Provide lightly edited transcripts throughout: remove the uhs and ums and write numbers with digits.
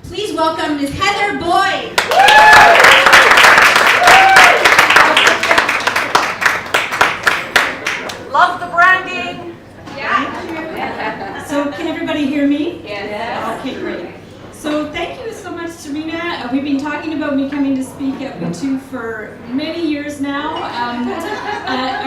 Please welcome Ms. Heather Boyd. Love the branding. Yeah. So can everybody hear me? Yes. Okay, great. So thank you so much, Serena. We've been talking about me coming to speak at YouTube for many years now.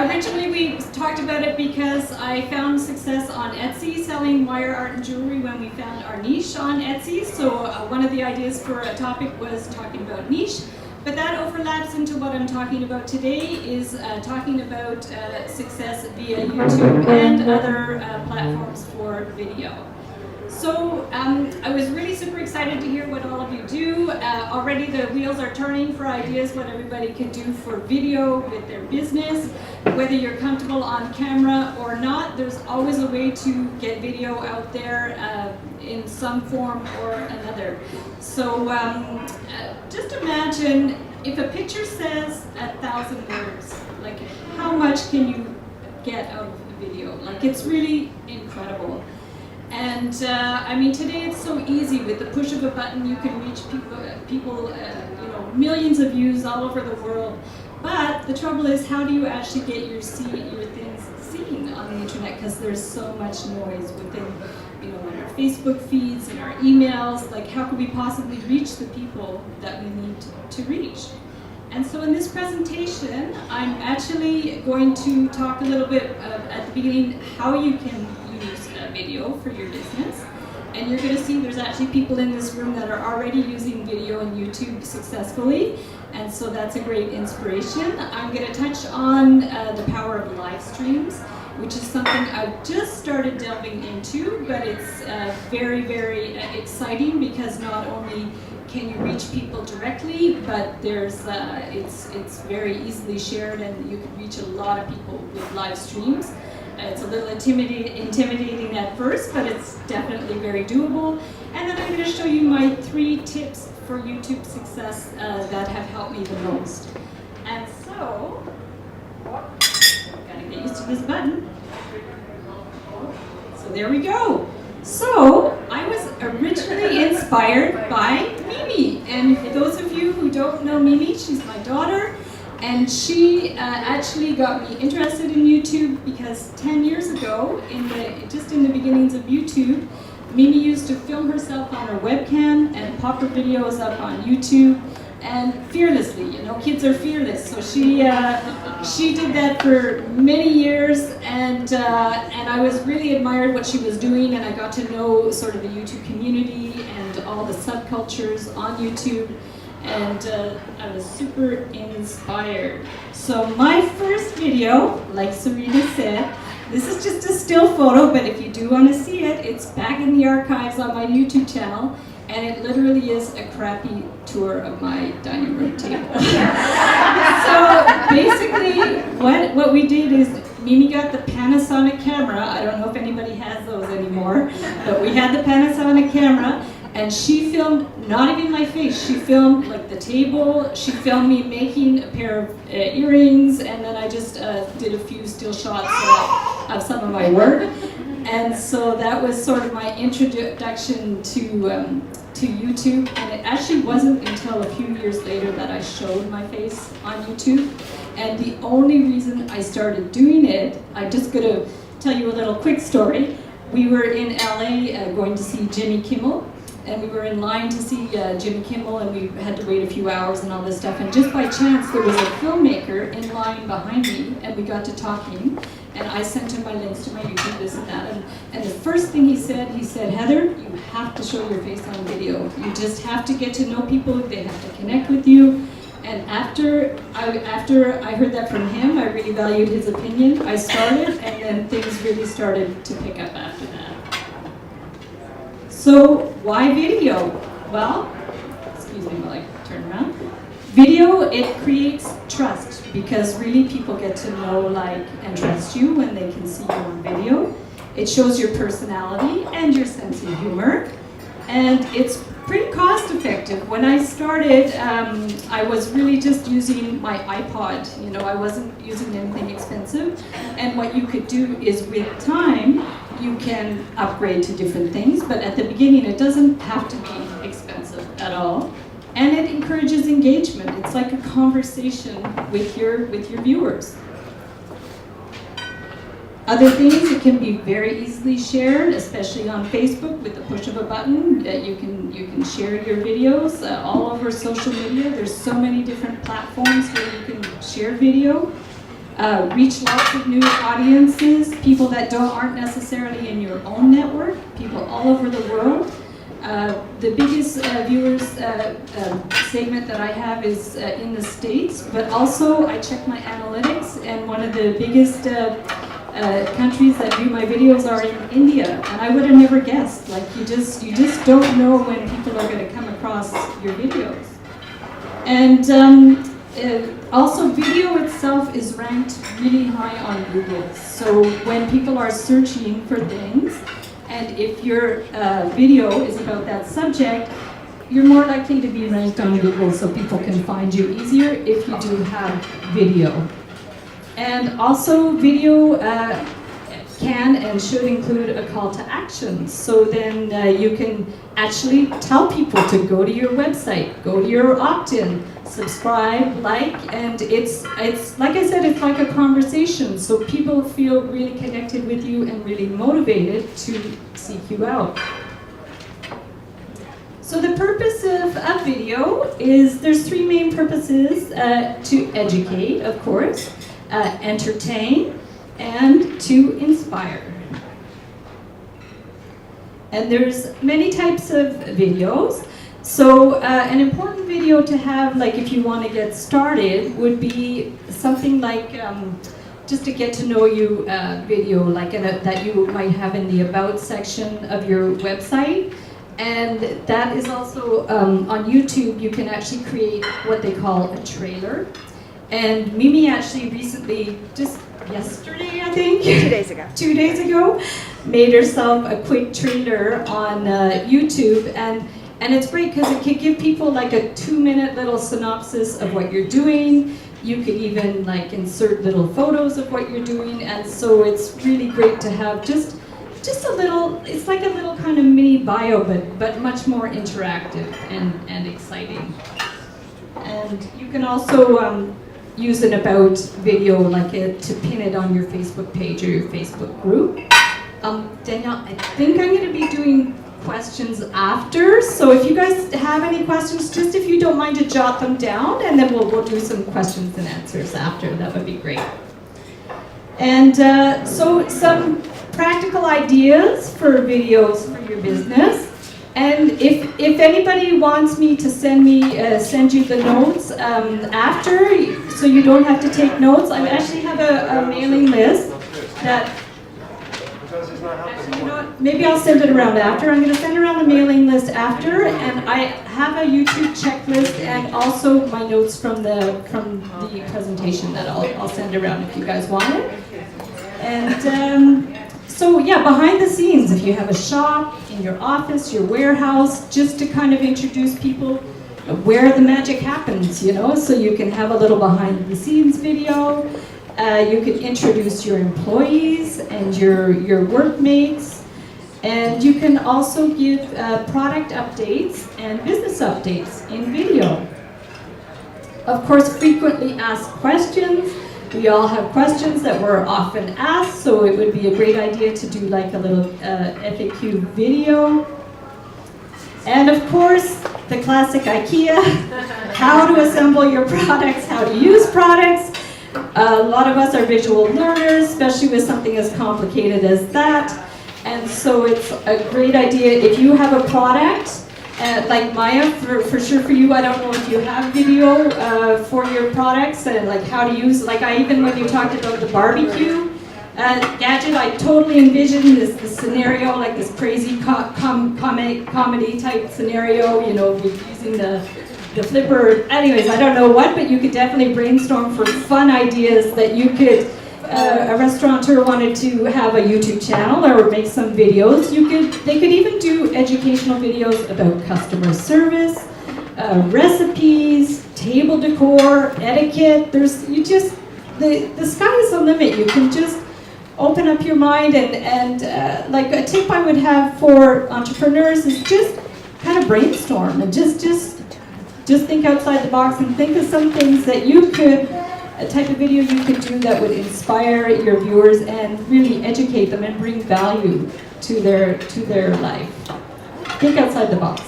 Originally we talked about it because I found success on Etsy selling wire art and jewelry when we found our niche on Etsy. So one of the ideas for a topic was talking about niche. But that overlaps into what I'm talking about today is talking about success via YouTube and other platforms for video. So I was really super excited to hear what all of you do. Already the wheels are turning for ideas what everybody can do for video with their business. Whether you're comfortable on camera or not, there's always a way to get video out there in some form or another. So just imagine if a picture says 1,000 words, like how much can you get out of a video? Like it's really incredible. And I mean, today it's so easy. With the push of a button, you can reach people, millions of views all over the world. But the trouble is, how do you actually get your things seen on the internet? Because there's so much noise within, in our Facebook feeds and our emails. Like, how can we possibly reach the people that we need to reach? And so in this presentation, I'm actually going to talk a little bit at the beginning how you can use video for your business. And you're going to see there's actually people in this room that are already using video and YouTube successfully. And so that's a great inspiration. I'm going to touch on the power of live streams, which is something I've just started delving into, but it's very, very exciting because not only can you reach people directly, but there's it's very easily shared and you can reach a lot of people with live streams. It's a little intimidating at first, but it's definitely very doable. And then I'm going to show you my 3 tips for YouTube success that have helped me the most. And so, gotta get used to this button. So there we go. So I was originally inspired by Mimi, and for those of you who don't know Mimi, she's my daughter. And she actually got me interested in YouTube because 10 years ago, just in the beginnings of YouTube, Mimi used to film herself on her webcam and pop her videos up on YouTube, and fearlessly, kids are fearless. So she did that for many years, and I was really admired what she was doing, and I got to know sort of the YouTube community and all the subcultures on YouTube. And I was super inspired. So my first video, like Serena said, this is just a still photo, but if you do want to see it, it's back in the archives on my YouTube channel, and it literally is a crappy tour of my dining room table. So basically, what we did is Mimi got the Panasonic camera. I don't know if anybody has those anymore, but we had the Panasonic camera. And she filmed not even my face, she filmed like the table, she filmed me making a pair of earrings, and then I just did a few still shots of some of my work. And so that was sort of my introduction to YouTube, and it actually wasn't until a few years later that I showed my face on YouTube. And the only reason I started doing it, I'm just going to tell you a little quick story. We were in LA going to see Jimmy Kimmel. And we were in line to see Jimmy Kimmel, and we had to wait a few hours and all this stuff. And just by chance, there was a filmmaker in line behind me, and we got to talking. And I sent him my links to my YouTube, this and that. And the first thing he said, Heather, you have to show your face on video. You just have to get to know people. They have to connect with you. And after I heard that from him, I really valued his opinion. I started, and then things really started to pick up after that. So why video? Well, excuse me while I turn around. Video, it creates trust because really people get to know, like, and trust you when they can see you on video. It shows your personality and your sense of humor. And it's pretty cost effective. When I started, I was really just using my iPod. I wasn't using anything expensive. And what you could do is with time, you can upgrade to different things. But at the beginning, it doesn't have to be expensive. at all. And it encourages engagement. It's like a conversation with your viewers. Other things, it can be very easily shared, especially on Facebook with the push of a button. You can share your videos all over social media. There's so many different platforms where you can share video. Reach lots of new audiences, people that aren't necessarily in your own network, people all over the world. The biggest viewers segment that I have is in the States, but also I check my analytics, and one of the biggest countries that view my videos are in India, and I would have never guessed. Like you just don't know when people are going to come across your videos. And also, video itself is ranked really high on Google. So when people are searching for things, and if your video is about that subject, you're more likely to be ranked on Google, so people can find you easier if you do have video. And also, video can and should include a call to action. So then you can actually tell people to go to your website, go to your opt-in, subscribe, like, and it's like I said, it's like a conversation. So people feel really connected with you and really motivated to seek you out. So the purpose of a video is, there's three main purposes: to educate, of course, entertain, and to inspire. And there's many types of videos. So an important video to have, like if you want to get started, would be something like just a get to know you video, like that you might have in the about section of your website. And that is also on YouTube, you can actually create what they call a trailer. And Mimi actually recently, just yesterday I think, 2 days ago. 2 days ago, made herself a quick trailer on YouTube, and it's great because it can give people like a 2-minute little synopsis of what you're doing. You could even like insert little photos of what you're doing, and so it's really great to have just a little, it's like a little kind of mini bio, but much more interactive and exciting. And you can also use an about video like to pin it on your Facebook page or your Facebook group. Danielle, I think I'm going to be doing questions after, so if you guys have any questions, just if you don't mind to jot them down, and then we'll do some questions and answers after. That would be great. And so some practical ideas for videos for your business. And if anybody wants me to send you the notes after, so you don't have to take notes, I actually have a mailing list that, actually, you know what, maybe I'll send it around after. I'm going to send around the mailing list after, and I have a YouTube checklist and also my notes from the presentation that I'll send around if you guys want it. And so yeah, behind the scenes, if you have a shop, in your office, your warehouse, just to kind of introduce people where the magic happens, you know, so you can have a little behind the scenes video. You can introduce your employees and your workmates, and you can also give product updates and business updates in video. Of course, frequently asked questions. We all have questions that we're often asked, so it would be a great idea to do like a little FAQ video. And of course, the classic IKEA, how to assemble your products, how to use products. A lot of us are visual learners, especially with something as complicated as that. And so it's a great idea if you have a product, like Maya, for sure for you, I don't know if you have video for your products and like how to use, like even when you talked about the barbecue gadget, I totally envisioned this scenario, like this crazy comedy type scenario, you know, using the flipper. Anyways, I don't know what, but you could definitely brainstorm for fun ideas that you could, a restaurateur wanted to have a YouTube channel or make some videos. They could even do educational videos about customer service, recipes, table decor, etiquette. The sky is the limit. You can just open up your mind, and like a tip I would have for entrepreneurs is just kind of brainstorm and just think outside the box and think of some things that you could, a type of video you could do that would inspire your viewers and really educate them and bring value to their life. Think outside the box.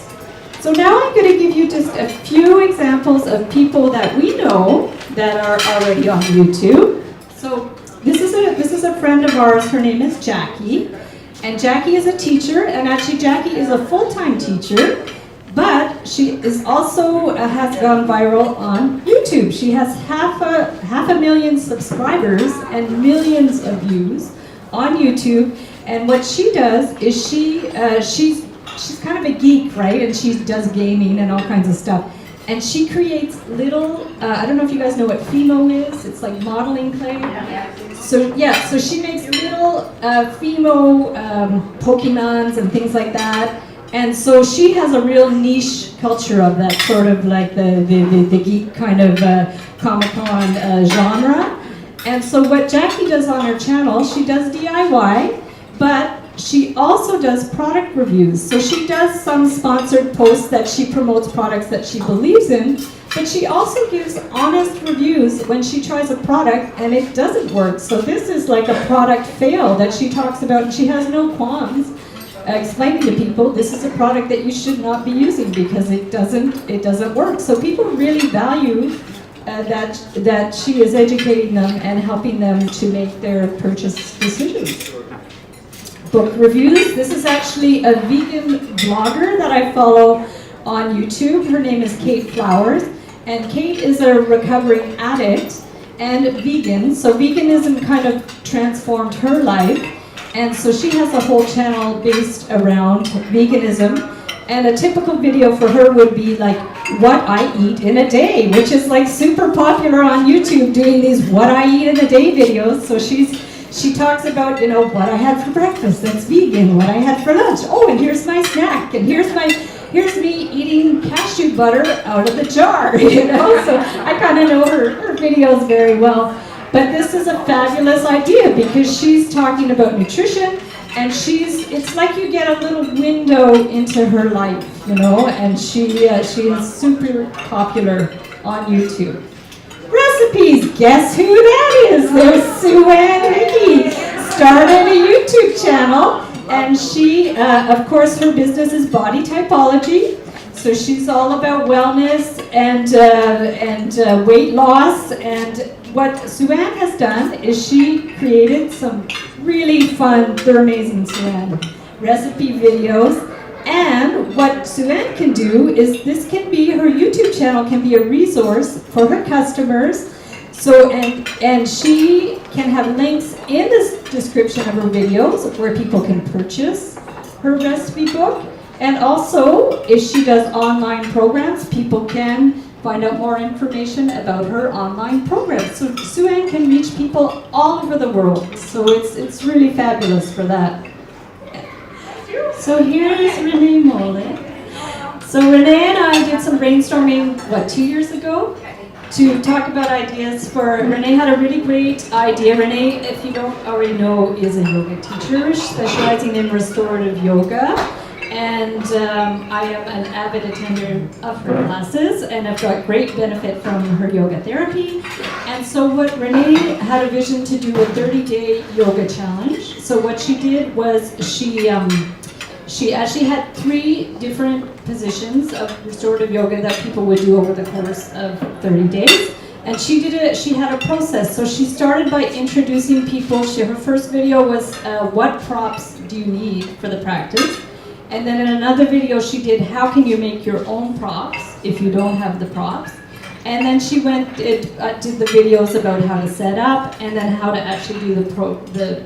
So now I'm going to give you just a few examples of people that we know that are already on YouTube. So this is a friend of ours. Her name is Jackie, and Jackie is a teacher, and actually Jackie is a full-time teacher, but she is also has gone viral on YouTube. She has half a million subscribers and millions of views on YouTube. And what she does is she's kind of a geek, right? And she does gaming and all kinds of stuff. And she creates little, I don't know if you guys know what Fimo is. It's like modeling clay. So she makes little Fimo Pokemons and things like that. And so she has a real niche culture of that sort of like the geek kind of Comic-Con genre. And so what Jackie does on her channel, she does DIY, but she also does product reviews. So she does some sponsored posts that she promotes products that she believes in, but she also gives honest reviews when she tries a product and it doesn't work. So this is like a product fail that she talks about, and she has no qualms explaining to people this is a product that you should not be using because it doesn't work. So people really value that she is educating them and helping them to make their purchase decisions. Book reviews. This is actually a vegan blogger that I follow on YouTube. Her name is Kate Flowers, and Kate is a recovering addict and vegan. So veganism kind of transformed her life, and so she has a whole channel based around veganism. And a typical video for her would be like what I eat in a day, which is like super popular on YouTube, doing these what I eat in a day videos. So she talks about, you know, what I had for breakfast that's vegan, what I had for lunch. Oh, and here's my snack, and here's me eating cashew butter out of the jar, you know. So I kind of know her videos very well. But this is a fabulous idea because she's talking about nutrition, and it's like you get a little window into her life, you know, and she is super popular on YouTube. Recipes, guess who that is? There's Suzanne Hickey, started a YouTube channel, and she, of course, her business is body typology, so she's all about wellness and weight loss. And what Suzanne has done is she created some really fun, they're amazing, Suzanne, recipe videos. And what Suzanne can do is this can be, her YouTube channel can be a resource for her customers. So, and she can have links in the description of her videos where people can purchase her recipe book. And also, if she does online programs, people can find out more information about her online programs. So Suzanne can reach people all over the world. So it's really fabulous for that. So here is Renee Mollet. So Renee and I did some brainstorming, 2 years ago, to talk about ideas for, Renee had a really great idea. Renee, if you don't already know, is a yoga teacher specializing in restorative yoga. And I am an avid attender of her classes, and I've got great benefit from her yoga therapy. And so what Renee had a vision to do a 30-day yoga challenge. So what she did was she actually had 3 different positions of restorative yoga that people would do over the course of 30 days. And she had a process. So she started by introducing people. Her first video was what props do you need for the practice? And then in another video she did how can you make your own props if you don't have the props? And then she did the videos about how to set up and then how to actually do the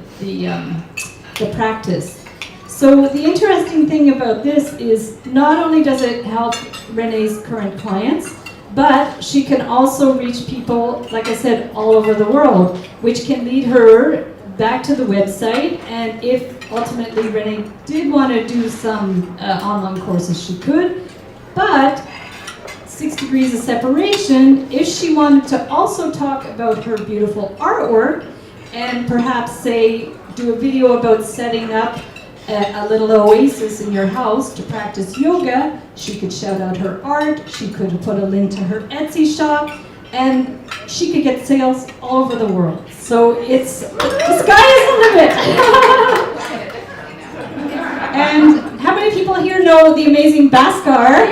practice. So the interesting thing about this is not only does it help Renee's current clients, but she can also reach people, like I said, all over the world, which can lead her back to the website. And if ultimately Renee did want to do some online courses, she could. But 6 degrees of separation, if she wanted to also talk about her beautiful artwork and perhaps say, do a video about setting up a little oasis in your house to practice yoga. She could shout out her art, she could put a link to her Etsy shop, and she could get sales all over the world. So it's, the sky is the limit. And how many people here know the amazing Bhaskar?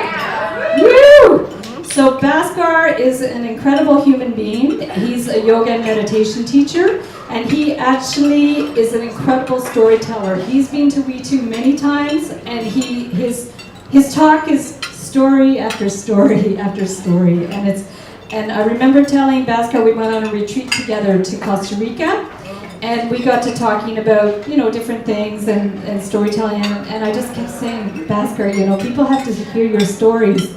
Woo! So Bhaskar is an incredible human being. He's a yoga and meditation teacher, and he actually is an incredible storyteller. He's been to We2 many times, and his talk is story after story after story. And I remember telling Bhaskar, we went on a retreat together to Costa Rica, and we got to talking about, different things and storytelling, and I just kept saying, Bhaskar, people have to hear your stories.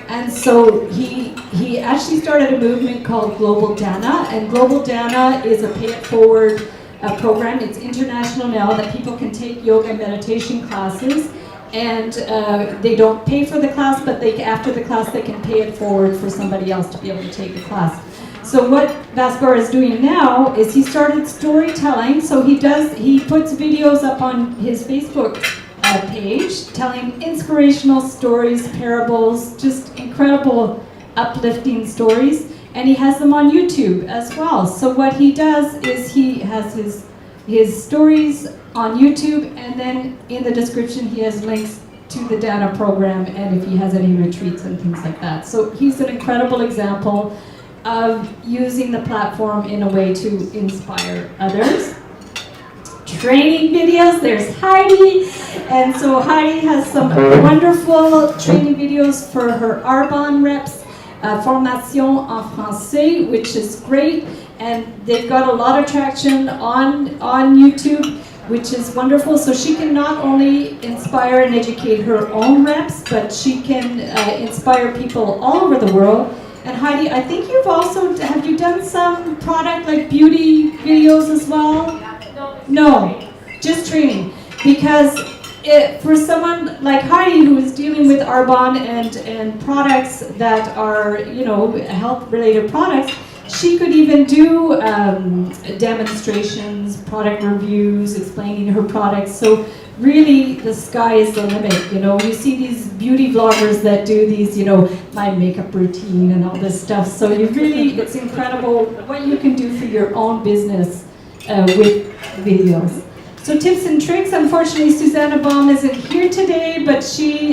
And so he actually started a movement called Global Dana, and Global Dana is a pay-it-forward program. It's international now, that people can take yoga and meditation classes, and they don't pay for the class, but after the class they can pay it forward for somebody else to be able to take the class. So what Bhaskar is doing now is he started storytelling. So he puts videos up on his Facebook page telling inspirational stories, parables, just incredible uplifting stories, and he has them on YouTube as well. So what he does is he has his stories on YouTube, and then in the description he has links to the Dana program and if he has any retreats and things like that. So he's an incredible example of using the platform in a way to inspire others. Training videos, there's Heidi, and so Heidi has some wonderful training videos for her Arbonne reps, Formation en Français, which is great, and they've got a lot of traction on YouTube, which is wonderful. So she can not only inspire and educate her own reps, but she can inspire people all over the world. And Heidi, I think have you done some product like beauty videos as well? No, just training. Because for someone like Heidi, who is dealing with Arbonne and products that are, health-related products, she could even do demonstrations, product reviews, explaining her products. So really, the sky is the limit. You see these beauty vloggers that do these, my makeup routine and all this stuff. So it's incredible what you can do for your own business with videos. So tips and tricks. Unfortunately, Suzannah Baum isn't here today, but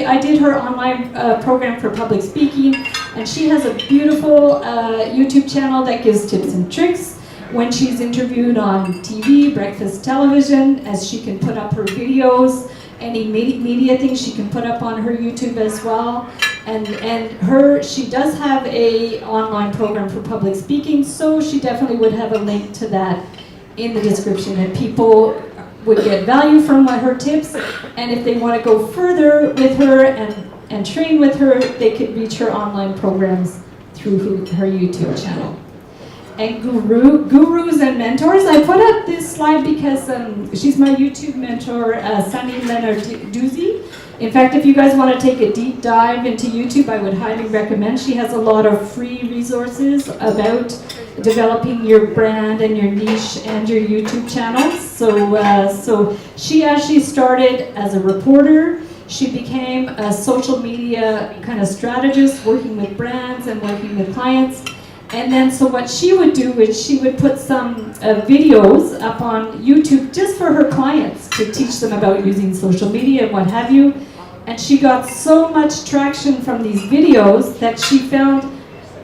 I did her online program for public speaking, and she has a beautiful YouTube channel that gives tips and tricks when she's interviewed on TV, breakfast television, as she can put up her videos, any media things she can put up on her YouTube as well. And she does have a online program for public speaking, so she definitely would have a link to that in the description, and people would get value from her tips, and if they want to go further with her and train with her, they could reach her online programs through her YouTube channel. And gurus and mentors. I put up this slide because she's my YouTube mentor, Sunny Leonard-Duzzi. In fact, if you guys want to take a deep dive into YouTube, I would highly recommend. She has a lot of free resources about developing your brand and your niche and your YouTube channels. So she actually started as a reporter. She became a social media kind of strategist, working with brands and working with clients. And then so what she would do is she would put some videos up on YouTube just for her clients to teach them about using social media and what have you. And she got so much traction from these videos that she found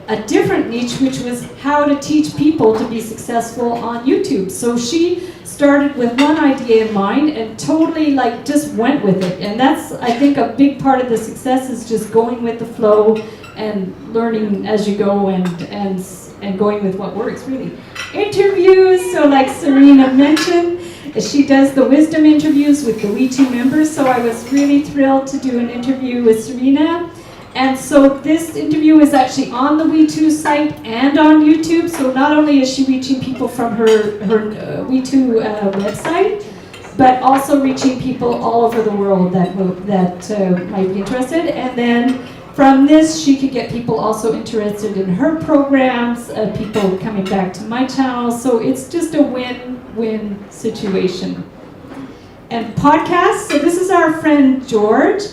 a different niche, which was how to teach people to be successful on YouTube. So she started with one idea in mind and totally just went with it. And that's, I think, a big part of the success is just going with the flow and learning as you go and going with what works, really. Interviews, so like Serena mentioned, she does the wisdom interviews with the We2 members, so I was really thrilled to do an interview with Serena. And so this interview is actually on the We2 site and on YouTube, so not only is she reaching people from her We2 website, but also reaching people all over the world that might be interested. And then from this, she could get people also interested in her programs, people coming back to my channel. So it's just a win-win situation. and podcasts. So this is our friend George.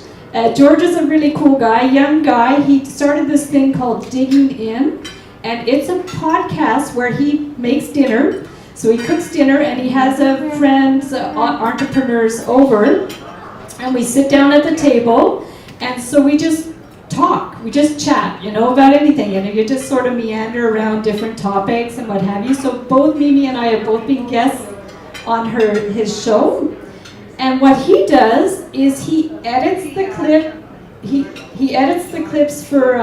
George is a really cool guy, young guy. He started this thing called Digging In, and it's a podcast where he makes dinner. So he cooks dinner, and he has friends, entrepreneurs over, and we sit down at the table, and so we just talk, we just chat, about anything, and you just sort of meander around different topics and what have you. So both Mimi and I have both been guests on his show. And what he does is he edits the clip. He edits the clips for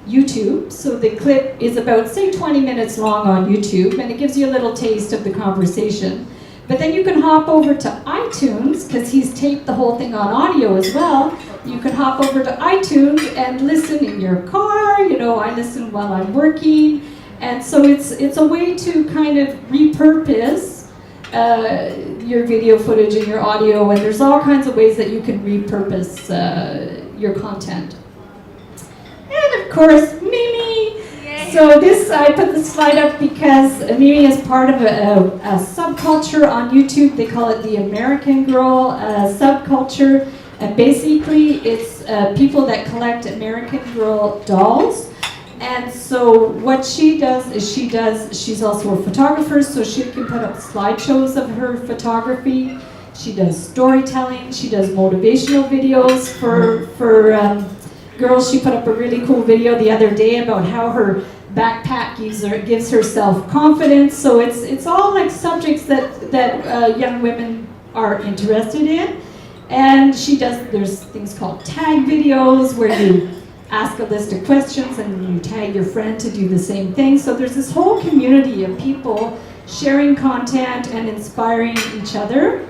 YouTube. So the clip is about, say, 20 minutes long on YouTube, and it gives you a little taste of the conversation. But then you can hop over to iTunes, because he's taped the whole thing on audio as well. You can hop over to iTunes and listen in your car. I listen while I'm working. And so it's a way to kind of repurpose your video footage and your audio, and there's all kinds of ways that you can repurpose your content. And of course, Mimi. Yay. So I put this slide up because Mimi is part of a subculture on YouTube. They call it the American Girl subculture, and basically it's people that collect American Girl dolls. And so what she does is she's also a photographer, so she can put up slideshows of her photography. She does storytelling, she does motivational videos for girls. She put up a really cool video the other day about how her backpack gives her self-confidence. So it's all like subjects that young women are interested in. And there's things called tag videos where you ask a list of questions and you tag your friend to do the same thing. So there's this whole community of people sharing content and inspiring each other.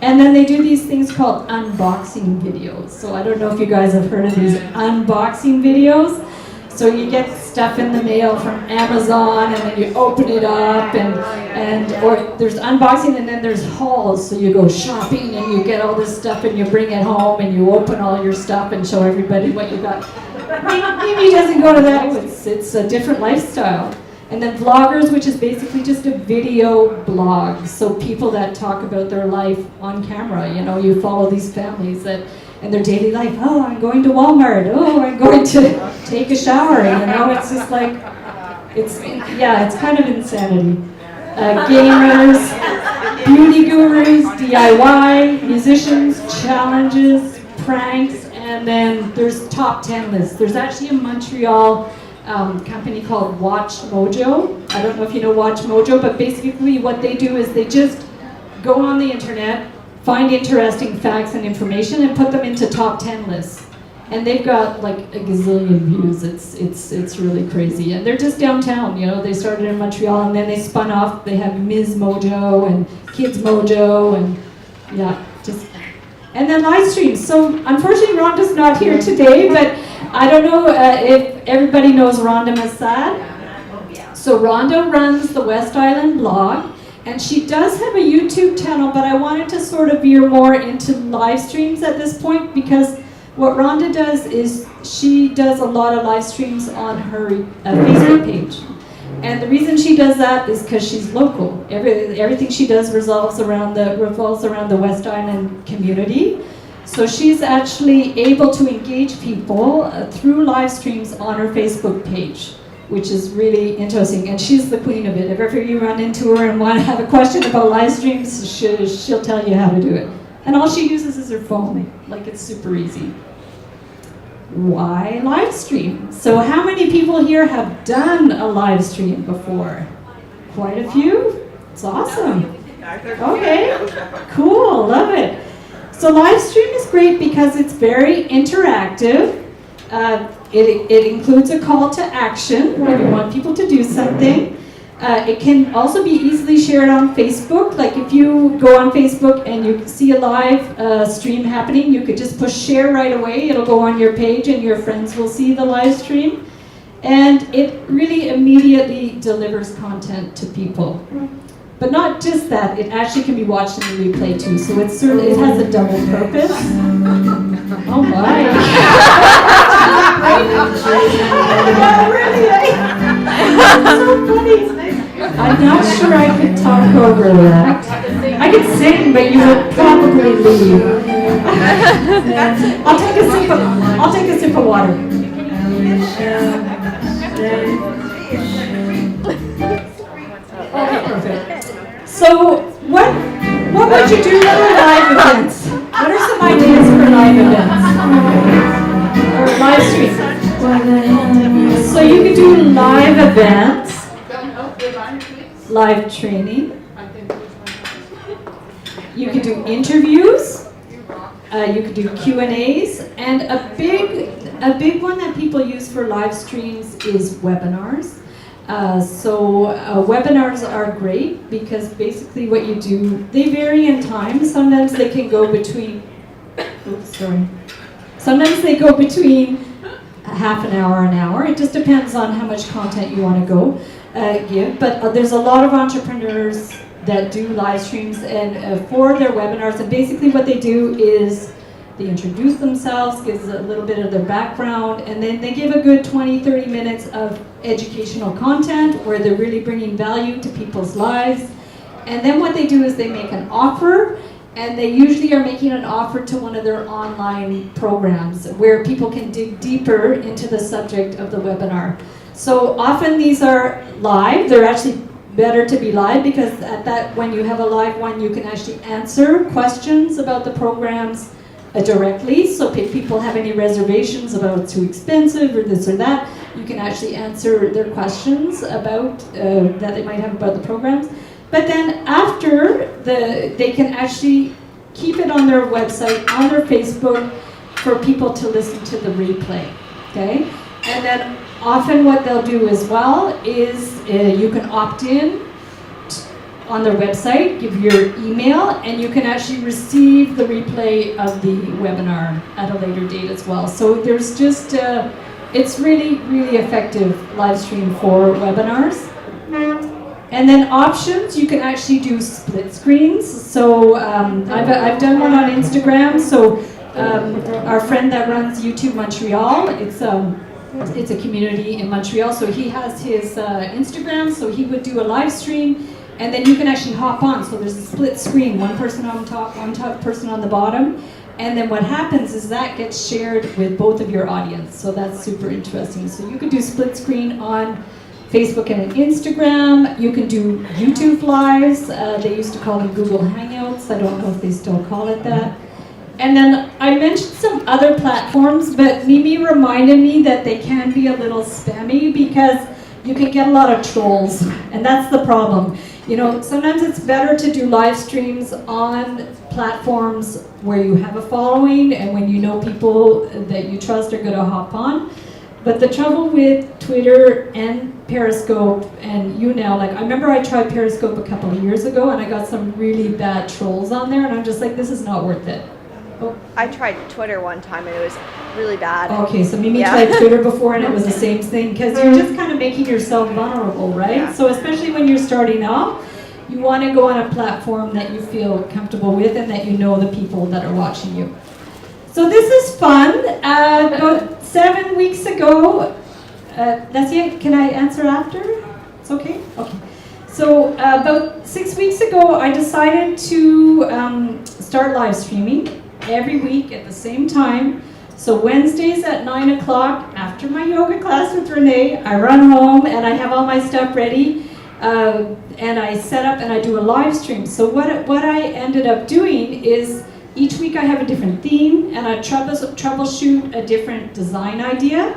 And then they do these things called unboxing videos. So I don't know if you guys have heard of these unboxing videos. So you get stuff in the mail from Amazon, and then you open it up, or there's unboxing, and then there's hauls. So you go shopping and you get all this stuff and you bring it home and you open all your stuff and show everybody what you got. Maybe doesn't go to that. It's a different lifestyle. And then vloggers, which is basically just a video blog. So people that talk about their life on camera. You follow these families and their daily life. Oh, I'm going to Walmart. Oh, I'm going to take a shower. It's just like, it's kind of insanity. Gamers, beauty gurus, DIY, musicians, challenges, pranks, and then there's top 10 lists. There's actually a Montreal company called Watch Mojo. I don't know if you know Watch Mojo, but basically what they do is they just go on the internet, find interesting facts and information, and put them into top 10 lists. And they've got like a gazillion views. It's really crazy. And they're just downtown, They started in Montreal, and then they spun off. They have Ms. Mojo and Kids Mojo, and and then Livestreams. So unfortunately, Rhonda's not here today, but I don't know if everybody knows Rhonda Massad. So Rhonda runs the West Island blog, and she does have a YouTube channel, but I wanted to sort of veer more into live streams at this point, because what Rhonda does is she does a lot of live streams on her Facebook page. And the reason she does that is because she's local. Everything she does revolves around the West Island community. So she's actually able to engage people through live streams on her Facebook page, which is really interesting. And she's the queen of it. If ever you run into her and want to have a question about live streams, she'll tell you how to do it. And all she uses is her phone. Like, it's super easy. Why live stream? So how many people here have done a live stream before? Quite a few? It's awesome. Okay, cool, love it. So live stream is great because it's very interactive. It includes a call to action when you want people to do something. It can also be easily shared on Facebook. Like if you go on Facebook and you see a live stream happening, you could just push share right away. It'll go on your page and your friends will see the live stream. And it really immediately delivers content to people. But not just that, it actually can be watched in the replay too. So it has a double purpose. Oh my. Really? That's so funny. I'm not sure I could talk over that. I could sing, but you would probably leave. I'll take a sip of water. Okay, perfect. So, what would you do for live events? What are some ideas for live events? Or live streams? So you could do live events, live training. You could do interviews. You could do Q&As, and a big one that people use for live streams is webinars. Webinars are great because basically what you do, they vary in time. Sometimes they can go between, Sometimes they go between half an hour. It just depends on how much content you want to give. But there's a lot of entrepreneurs that do live streams and for their webinars, and basically what they do is they introduce themselves, gives a little bit of their background, and then they give a good 20-30 minutes of educational content where they're really bringing value to people's lives. And then what they do is they make an offer, and they usually are making an offer to one of their online programs where people can dig deeper into the subject of the webinar. So often these are live. They're actually better to be live because when you have a live one, you can actually answer questions about the programs directly. So if people have any reservations about it's too expensive or this or that, you can actually answer their questions about that they might have about the programs. But then after, they can actually keep it on their website, on their Facebook, for people to listen to the replay, okay? And then often what they'll do as well is you can opt in on their website, give your email, and you can actually receive the replay of the webinar at a later date as well. So there's just, it's really, really effective live stream for webinars. And then options, you can actually do split screens. So I've done one on Instagram. So our friend that runs YouTube Montreal, it's a community in Montreal. So he has his Instagram, so he would do a live stream, and then you can actually hop on. So there's a split screen, one person on top, one person on the bottom. And then what happens is that gets shared with both of your audience. So that's super interesting. So you could do split screen on Facebook and Instagram. You can do YouTube lives. They used to call them Google Hangouts. I don't know if they still call it that. And then I mentioned some other platforms, but Mimi reminded me that they can be a little spammy because you can get a lot of trolls, and that's the problem. You know, sometimes it's better to do live streams on platforms where you have a following and when you know people that you trust are going to hop on. But the trouble with Twitter and Periscope and YouNow, like I remember I tried Periscope a couple of years ago and I got some really bad trolls on there, and I'm just like, this is not worth it. Oh. I tried Twitter one time and it was really bad. Okay, so Mimi tried Twitter before and it was the same thing because you're just kind of making yourself vulnerable, right? Yeah. So especially when you're starting off, you want to go on a platform that you feel comfortable with and that you know the people that are watching you. So this is fun. About 7 weeks ago, Leslie, can I answer after? It's okay? Okay. So about 6 weeks ago, I decided to start live streaming every week at the same time. So Wednesdays at 9 o'clock, after my yoga class with Renee, I run home and I have all my stuff ready. And I set up and I do a live stream. So what I ended up doing is each week I have a different theme and I troubleshoot a different design idea.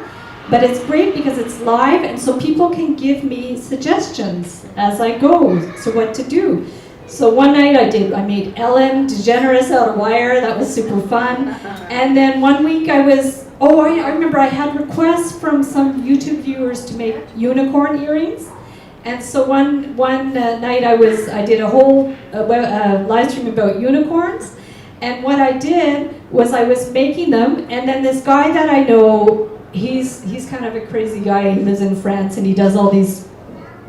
But it's great because it's live, and so people can give me suggestions as I go, so what to do. So one night I made Ellen DeGeneres out of wire. That was super fun. And then one week I remember I had requests from some YouTube viewers to make unicorn earrings. And so one night I did a whole live stream about unicorns. And what I did was I was making them, and then this guy that I know, he's kind of a crazy guy. He lives in France and he does all these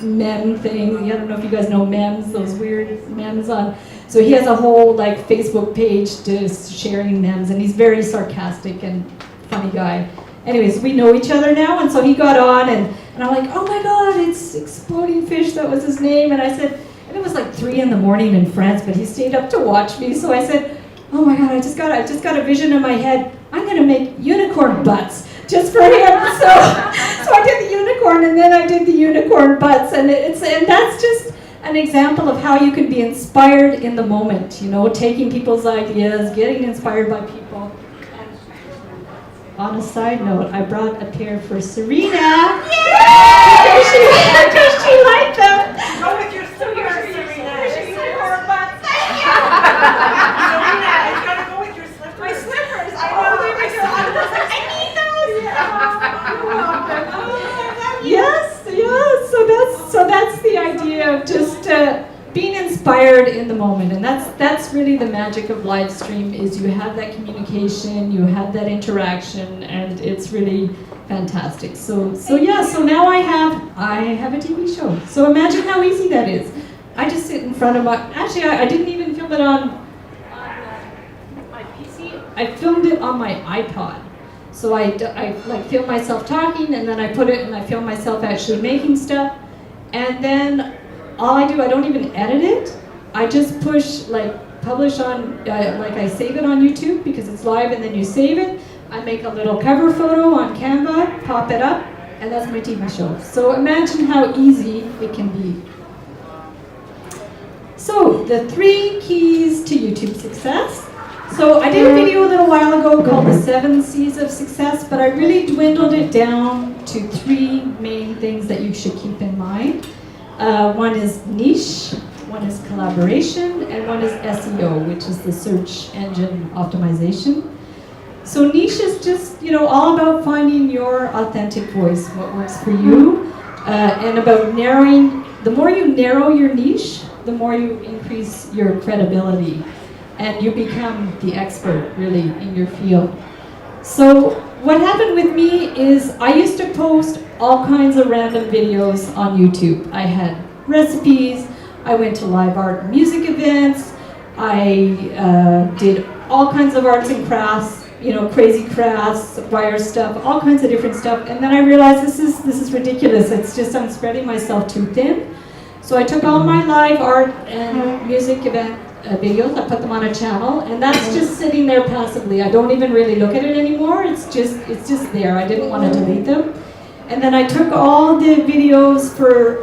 meme things. I don't know if you guys know memes, those weird memes on. So he has a whole like Facebook page just sharing memes, and he's very sarcastic and funny guy. Anyways, we know each other now, and so he got on, and I'm like, oh my God, it's Exploding Fish, that was his name. And I said, it was like 3 in the morning in France, but he stayed up to watch me. So I said, oh my God, I just got a vision in my head. I'm gonna make unicorn butts just for him. So I did the unicorn, and then I did the unicorn butts, and that's just an example of how you can be inspired in the moment, you know, taking people's ideas, getting inspired by people. And on a side note, I brought a pair for Serena. Yay! Because she liked them. Go with your slippers, Serena. Unicorn butts. Serena, you gotta go with your slippers. My slippers. I know they were so I need those. Yes. So that's the idea of just being inspired in the moment, and that's really the magic of live stream. Is you have that communication, you have that interaction, and it's really fantastic. So now I have a TV show. So imagine how easy that is. I just sit in front of I didn't even film it on my PC. I filmed it on my iPod. So I like film myself talking, and then I put it and I film myself actually making stuff. And then all I do, I don't even edit it. I just push publish on, I save it on YouTube because it's live, and then you save it. I make a little cover photo on Canva, pop it up, and that's my TV show. So imagine how easy it can be. So the 3 keys to YouTube success. So I did a video a little while ago called the 7 C's of Success, but I really dwindled it down to 3 main things that you should keep in mind. One is niche, one is collaboration, and one is SEO, which is the search engine optimization. So niche is just, all about finding your authentic voice, what works for you, and about narrowing. The more you narrow your niche, the more you increase your credibility, and you become the expert, really, in your field. So what happened with me is I used to post all kinds of random videos on YouTube. I had recipes, I went to live art and music events, I did all kinds of arts and crafts, crazy crafts, wire stuff, all kinds of different stuff. And then I realized this is ridiculous. It's just I'm spreading myself too thin. So I took all my live art and music event videos, I put them on a channel, and that's just sitting there passively. I don't even really look at it anymore. It's just there. I didn't want to delete them. And then I took all the videos for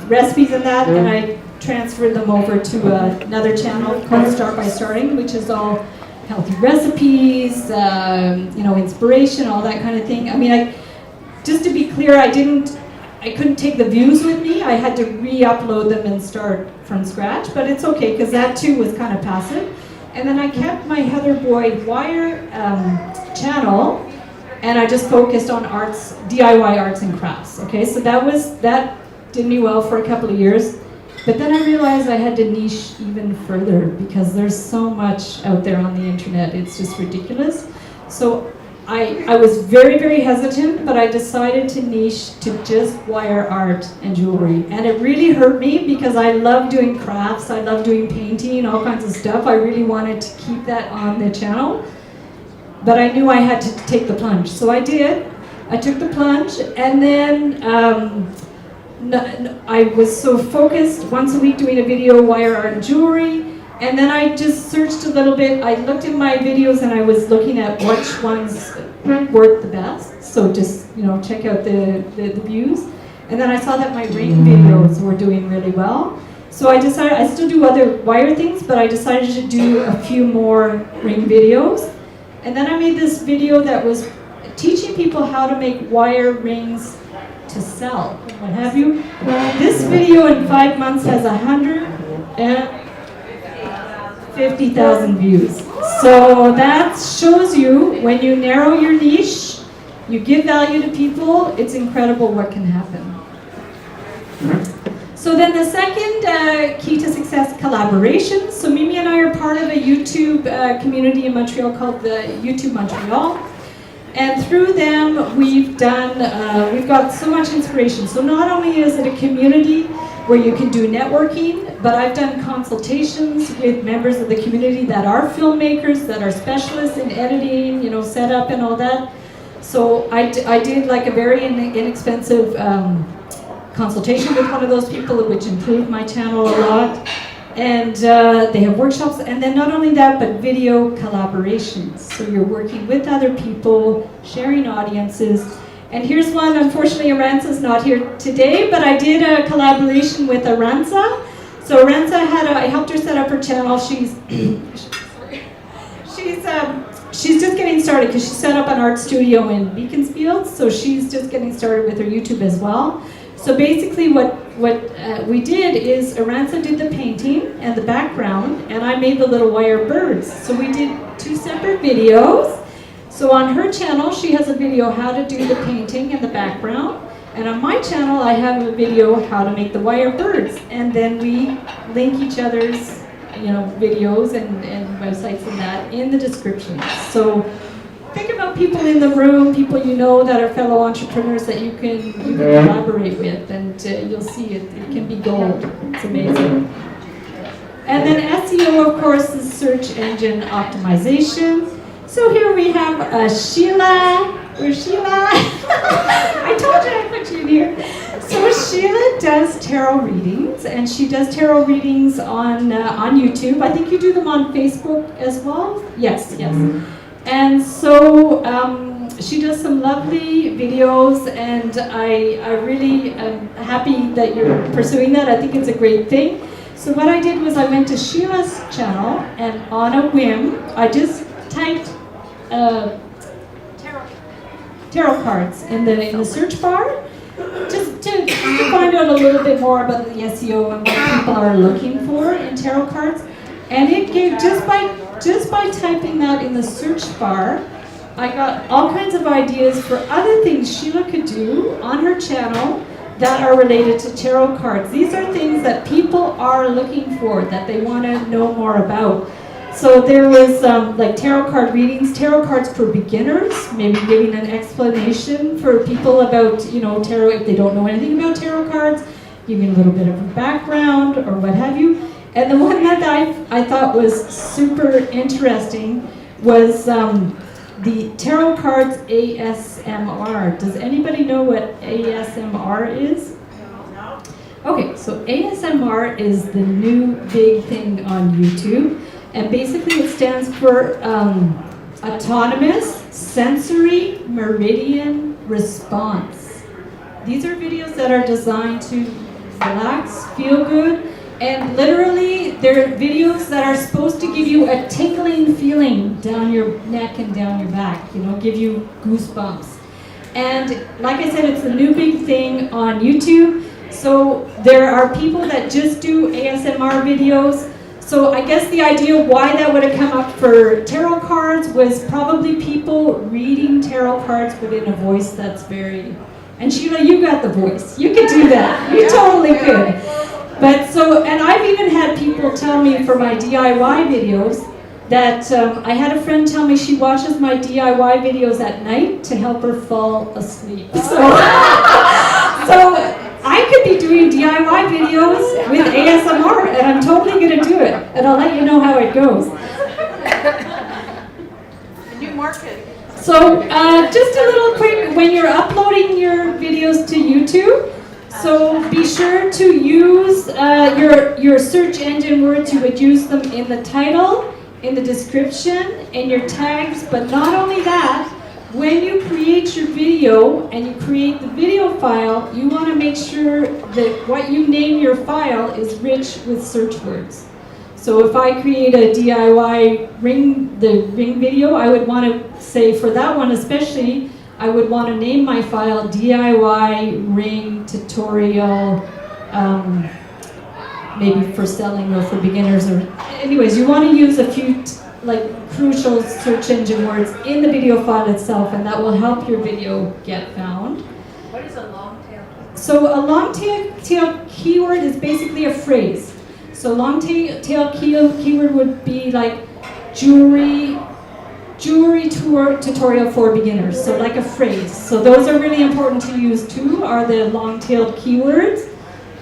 recipes and that, and I transferred them over to another channel called Start by Starting, which is all healthy recipes, inspiration, all that kind of thing. I mean, just to be clear, I couldn't take the views with me. I had to re-upload them and start from scratch, but it's okay because that too was kind of passive. And then I kept my Heather Boyd Wire channel, and I just focused on DIY arts and crafts. Okay, so that did me well for a couple of years. But then I realized I had to niche even further because there's so much out there on the internet. It's just ridiculous. So I was very, very hesitant, but I decided to niche to just wire art and jewelry. And it really hurt me because I love doing crafts, I love doing painting, all kinds of stuff. I really wanted to keep that on the channel, but I knew I had to take the plunge. So I did. I took the plunge, and then I was so focused once a week doing a video, wire art and jewelry. And then I just searched a little bit. I looked in my videos and I was looking at which ones worked the best. So just, check out the views. And then I saw that my ring videos were doing really well. So I decided, I still do other wire things, but I decided to do a few more ring videos. And then I made this video that was teaching people how to make wire rings to sell, what have you. This video in 5 months has 150,000 views. So that shows you when you narrow your niche, you give value to people, it's incredible what can happen. So then the second key to success, collaboration. So Mimi and I are part of a YouTube community in Montreal called the YouTube Montreal. And through them, we've got so much inspiration. So not only is it a community where you can do networking, but I've done consultations with members of the community that are filmmakers, that are specialists in editing, setup and all that. So I did like a very inexpensive consultation with one of those people, which improved my channel a lot. And they have workshops, and then not only that, but video collaborations. So you're working with other people, sharing audiences. And here's one, unfortunately Aranza's not here today, but I did a collaboration with Aranza. So Aranza I helped her set up her channel. She's just getting started because she set up an art studio in Beaconsfield, so she's just getting started with her YouTube as well. So basically what we did is Aranza did the painting and the background, and I made the little wire birds. So we did 2 separate videos. So on her channel, she has a video how to do the painting and the background. And on my channel, I have a video how to make the wire birds. And then we link each other's videos and websites and that in the description. So think about people in the room, people you know that are fellow entrepreneurs that you can collaborate with, and you'll see it can be gold. It's amazing. And then SEO, of course, is search engine optimization. So here we have Sheila. Where's Sheila? I told you I'd put you in here. So Sheila does tarot readings, and she does tarot readings on YouTube. I think you do them on Facebook as well? Yes. And so she does some lovely videos, and I really am happy that you're pursuing that. I think it's a great thing. So what I did was I went to Sheila's channel, and on a whim, I just typed tarot cards in the search bar, just to find out a little bit more about the SEO and what people are looking for in tarot cards. And it gave, just by typing that in the search bar, I got all kinds of ideas for other things Sheila could do on her channel that are related to tarot cards. These are things that people are looking for, that they want to know more about. So there was like tarot card readings, tarot cards for beginners, maybe giving an explanation for people about, tarot if they don't know anything about tarot cards, giving a little bit of a background or what have you. And the one that I thought was super interesting was the tarot cards ASMR. Does anybody know what ASMR is? No. Okay, so ASMR is the new big thing on YouTube. And basically it stands for Autonomous Sensory Meridian Response. These are videos that are designed to relax, feel good, and literally they're videos that are supposed to give you a tingling feeling down your neck and down your back, give you goosebumps. And like I said, it's the new big thing on YouTube. So there are people that just do ASMR videos. So I guess the idea why that would have come up for tarot cards was probably people reading tarot cards but in a voice that's very... And Sheila, you got the voice. You could do that. You totally could. But so, and I've even had people tell me for my DIY videos that I had a friend tell me she watches my DIY videos at night to help her fall asleep. So I could be doing DIY videos with ASMR, and I'm totally going to do it, and I'll let you know how it goes. A new market. So just a little quick, when you're uploading your videos to YouTube, so be sure to use your search engine words. You would use them in the title, in the description, in your tags, but not only that, when you create your video and you create the video file, you want to make sure that what you name your file is rich with search words. So if I create a DIY ring video, I would want to say for that one especially, I would want to name my file DIY ring tutorial, maybe for selling or for beginners. Or anyways, you want to use a few crucial search engine words in the video file itself, and that will help your video get found. What is a long tail? So a long tail keyword is basically a phrase. So long tail keyword would be like jewelry tutorial for beginners. So like a phrase. So those are really important to use too, are the long-tailed keywords.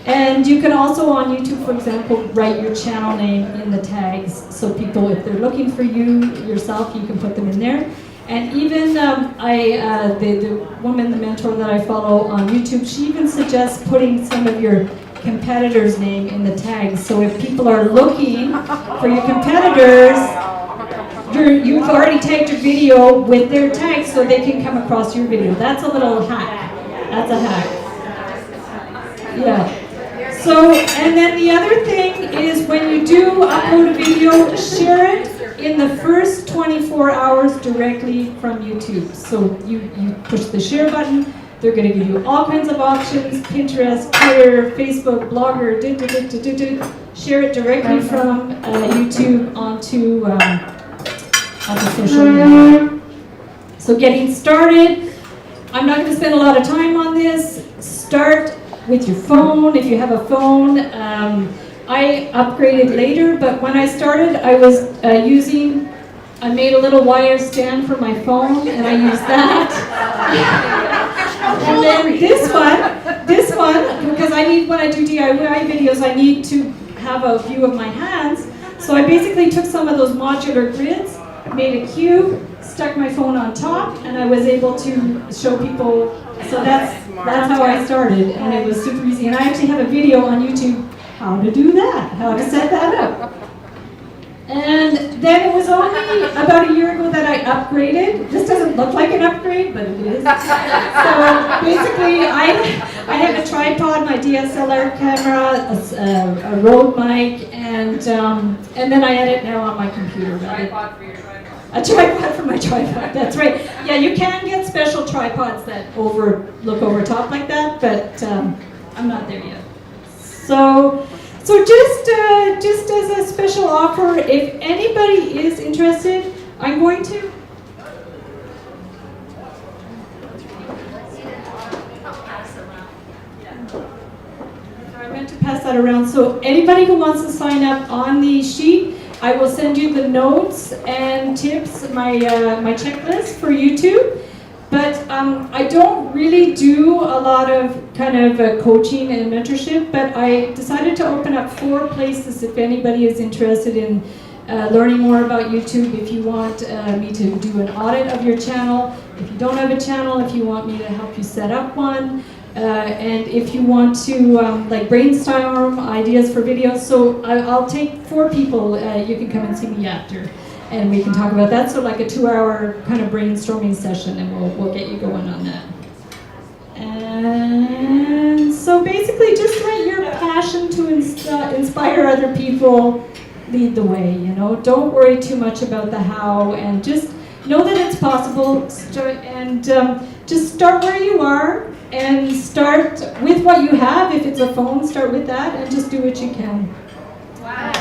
And you can also on YouTube, for example, write your channel name in the tags. So people, if they're looking for you yourself, you can put them in there. And even the woman, the mentor that I follow on YouTube, she even suggests putting some of your competitor's name in the tags. So if people are looking for your competitors, you've already tagged your video with their tag so they can come across your video. That's a little hack. That's a hack. Yeah. So, and then the other thing is when you do upload a video, share it in the first 24 hours directly from YouTube. So you push the share button, they're going to give you all kinds of options, Pinterest, Twitter, Facebook, Blogger, share it directly from YouTube onto social media. So getting started, I'm not going to spend a lot of time on this. Start with your phone, if you have a phone. I upgraded later, but when I started, I was I made a little wire stand for my phone, and I used that. And then this one, because when I do DIY videos, I need to have a view of my hands. So I basically took some of those modular grids, made a cube, stuck my phone on top, and I was able to show people. So that's how I started, and it was super easy. And I actually have a video on YouTube how to do that, how to set that up. And then it was only about a year ago that I upgraded. This doesn't look like an upgrade, but it is. So basically, I have a tripod, my DSLR camera, a Rode mic, and then I edit now on my computer. Tripod for your tripod. A tripod for my tripod, that's right. Yeah, you can get special tripods that look over top like that, but I'm not there yet. So just as a special offer, if anybody is interested, I'm going to. I meant to pass that around. So anybody who wants to sign up on the sheet, I will send you the notes and tips, my checklist for YouTube. But I don't really do a lot of kind of coaching and mentorship, but I decided to open up 4 places if anybody is interested in learning more about YouTube. If you want me to do an audit of your channel, if you don't have a channel, if you want me to help you set up one, and if you want to like brainstorm ideas for videos. So I'll take 4 people, you can come and see me after. And we can talk about that. So like a 2-hour kind of brainstorming session, and we'll get you going on that. And so basically just let your passion to inspire other people lead the way, you know. Don't worry too much about the how, and just know that it's possible. Just start where you are, and start with what you have. If it's a phone, start with that, and just do what you can. Wow.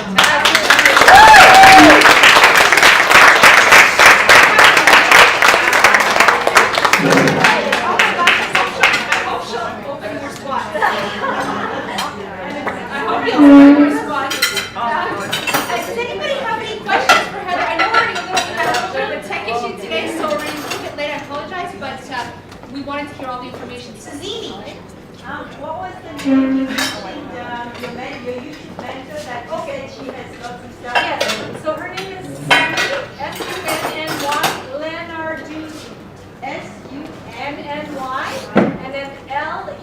Does anybody have any questions for Heather? I know we're going to go have a bit of a tech issue today, so we're going to keep it late. I apologize, but we wanted to hear all the information. Suzanne, What was the name your YouTube mentor that you said she has lots of stuff? yes. So her name is Sunny, S-U-N-N-Y, Lenardi, S-U-N-N-Y, and then L-E-N-A-R-D-U-Z-Z-I.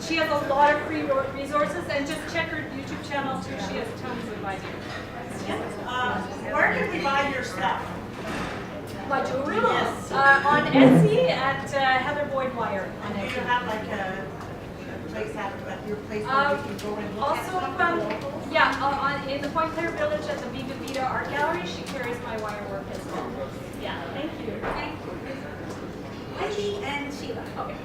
She has a lot of free resources, and just check her YouTube channel too. She has tons of ideas. Where can we buy your stuff? My jewelry? Yes. On Etsy at Heather Boyd Wire on Do you Etsy. have like a place at your place where you can go and look at Also, stuff? in the Point Claire Village at the Viva Vita Art Gallery, she carries my wire work as well. Yeah, thank you. Thank you. Wendy and Sheila. Okay.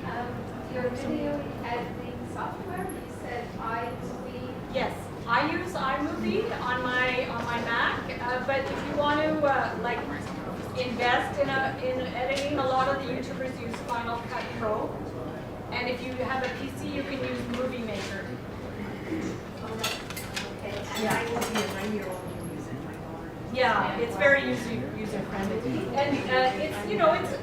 Your video editing software, you said iMovie. Yes, I use iMovie on my Mac, but if you want to like invest in editing, a lot of the YouTubers use Final Cut Pro, and if you have a PC, you can use Movie Maker. Okay, and I will be a 9-year-old who uses my daughter. Yeah, it's very user friendly, and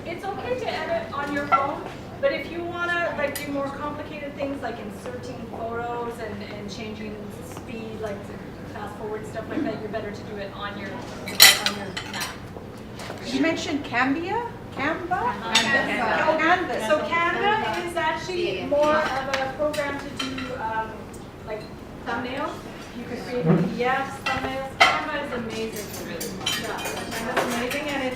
it's okay to edit on your phone. But if you want to like do more complicated things like inserting photos and changing speed, like fast forward, stuff like that, you're better to do it on your Mac. You mentioned Canva? Canva. Canva. So Canva is actually more of a program to do like thumbnails. You can create PDFs, thumbnails. Canva is amazing. Yeah, Canva is amazing, and